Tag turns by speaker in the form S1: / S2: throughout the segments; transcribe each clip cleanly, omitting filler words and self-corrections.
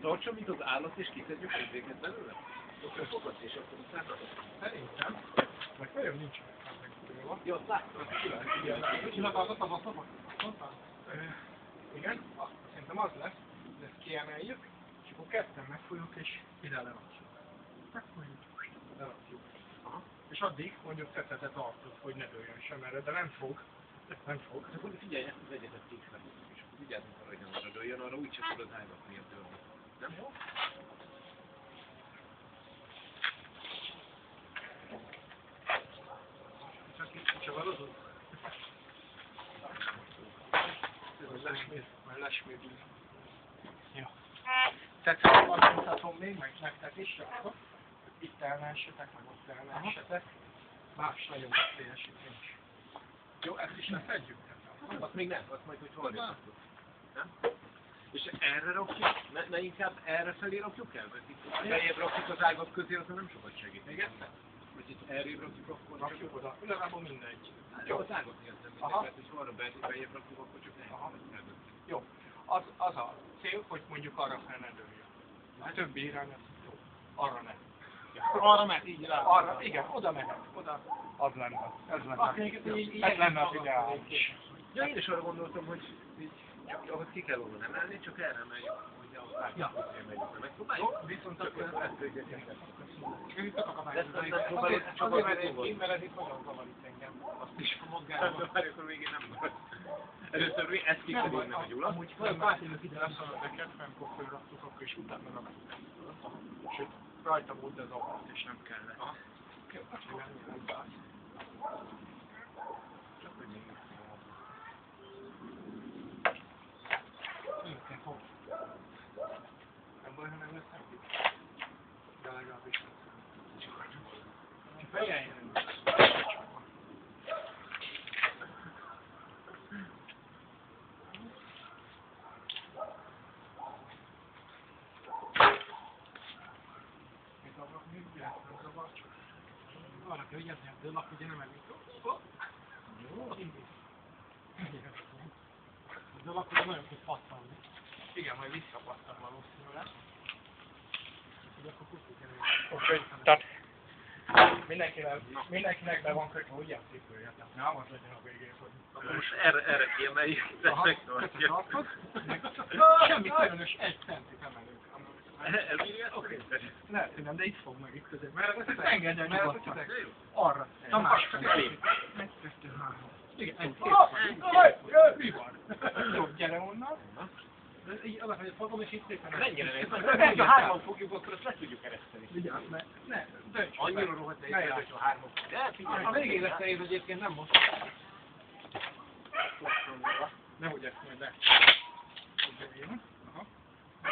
S1: Tartson, mint az állat, és kiszedjük a izéket belőle? Akkor fogadsz, és akkor utána.
S2: Szerintem. Meg nagyon nincs megtudva.
S1: Jó, azt láttam.
S2: Csináltattam azt napot? Igen, szerintem az lesz, hogy ezt kiemeljük, és akkor ketten megfújjuk, és ide lerakjuk. Megfújjuk, lerakjuk. És addig mondjuk szetetet tartjuk, hogy ne dőljön sem erre, de nem fog. Nem fog.
S1: Akkor figyelj, ezt az egyetet készre. És akkor vigyázzunk arra, hogy nem arra dőljön, arra úgyse tudod állgatni a dőlni. Nem jó?
S2: Csak itt csavarozunk. Majd lesmérjük. Jó. Tetszett, azt mutatom még, meg nektek is, akkor itt elmássatok, meg ott elmássatok. Más nagyon szélesít nincs. Jó, ezt is lefedjük?
S1: Azt még nem, azt majd, hogy hallja. Nem? És erre rakjuk? Ne inkább erre felé rakjuk el? Vagy itt beljebb rakjuk az ágak közé, az nem sokat segít.
S2: Még egyszer?
S1: Vagy itt errébb rakjuk, akkor
S2: Rakjuk oda. Igazából mindegy.
S1: Jó, az ágat értem mindeket, és ha arra beljebb rakjuk, akkor csak nehéz.
S2: Jó. Az a cél, hogy mondjuk arra fel ne dőljön. A többi irány az jó. Arra ne.
S1: Arra mehet, így rá.
S2: Arra, igen, oda mehet. Oda. Az lenne. Ez lenne az ideális.
S1: Ja, én is arra gondoltam, hogy így, csak ahhoz ki kell onnan emelni, csak erre emeljük, hogy ahhoz ágak közé megyünk. Megpróbáljuk?
S2: Viszont
S1: Csak
S2: akkor
S1: ezt végezünk.
S2: Azért mert ez itt nagyon zavarít engem. Azt is a mozgásban.
S1: Várj, akkor végén nem volt. Először ezt ki kell írni, hogy Gyula.
S2: Amúgy felátélők ide leszalad neked, amikor fölraktuk, akkor is utána raktuk. Sőt, rajta volt az ablak, és nem kellett. Oké, csak hogy még nem baj, ha nem lesz neki. De legalábbis nem számít. Csak fejeljen. Valaki vigyázni, hogy dőlak, ugye nem elég. Jó, dőlak, ugye nagyon tud pattanni. Igen, majd visszapattan valószínűleg. Ugye akkor kutuk elő. Oké, tehát mindenkinek be van kötve, ugye a cipője, tehát nem az legyen a végén, hogy...
S1: Most erre kiemeljük, de megtartja.
S2: Semmi különös, 1 centit emelünk.
S1: Elbírja? Oké.
S2: Lehet, hogy nem, de itt fog meg itt között. Mert engedj el nyugodtan. Arra. Tamás felé. 1, 2, 3. Igen, 1, 2, mi van? Jó, gyere onnan. Így alapvetően fogom, és itt szépen...
S1: Mennyire néz? Ha 3-an fogjuk, akkor azt le tudjuk kereszteni.
S2: Vigyázz, mert ne, dönts.
S1: Annyira rohadt nehéz, hogy a 3-on.
S2: A végén lesz nehéz egyébként, nem most. Nehogy ezt majd le. Aha.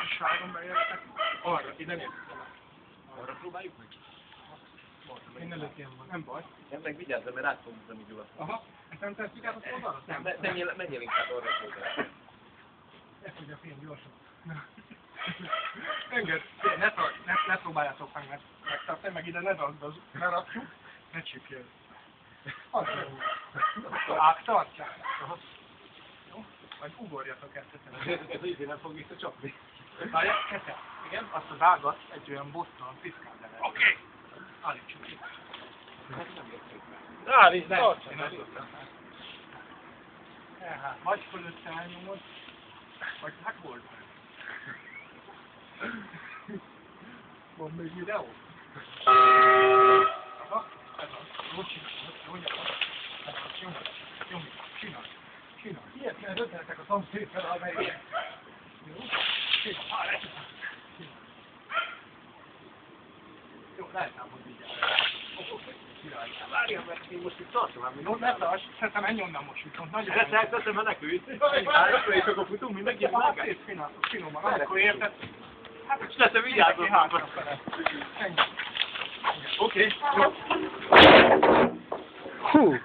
S2: És három beértek. Arra, ide néztem.
S1: Arra próbáljuk meg?
S2: Én előttén van, nem baj.
S1: Nem, meg vigyázz, mert át fogunk tenni Gyula.
S2: Aha, ezt nem tesszük át az oldalra?
S1: Nem, menjél inkább arra szolgálni.
S2: Ezt mondja a film gyorsan. Engedd, ne próbáljátok meg megtartani, meg ide ne dagd, ne rakjuk, ne csipjél. Az jó. Áttartják. Jó? Majd ugorjatok ezt.
S1: Ez így nem fog visszacsapni.
S2: Várjál, Kete, igen, azt az ágat egy olyan bottal piszkál le. Oké! Állítsuk ki.
S1: Állítsd, tartsd!
S2: Vagy fölötte elnyomod, vagy hát volt meg. Van még videó? Aha, ez az. Jó csinálod, jó nyomod. Ez az, nyomod, csinálj. Ilyet kell ötletek a tanszékkel, amelyek. Jó? Csinálj. Jó, lehetnám, hogy vigyázz.
S1: Várjál, mert én most itt tartom ám.
S2: Jó, ne tarts, szerintem ennyi onnan most viszont nagyon...
S1: Ezt elteszem, menekülj! És akkor futunk mindenki
S2: Hát szép finoman, akkor érted? Hát,
S1: és te vigyázzol!
S2: Ennyi.
S1: Oké.
S2: Hú!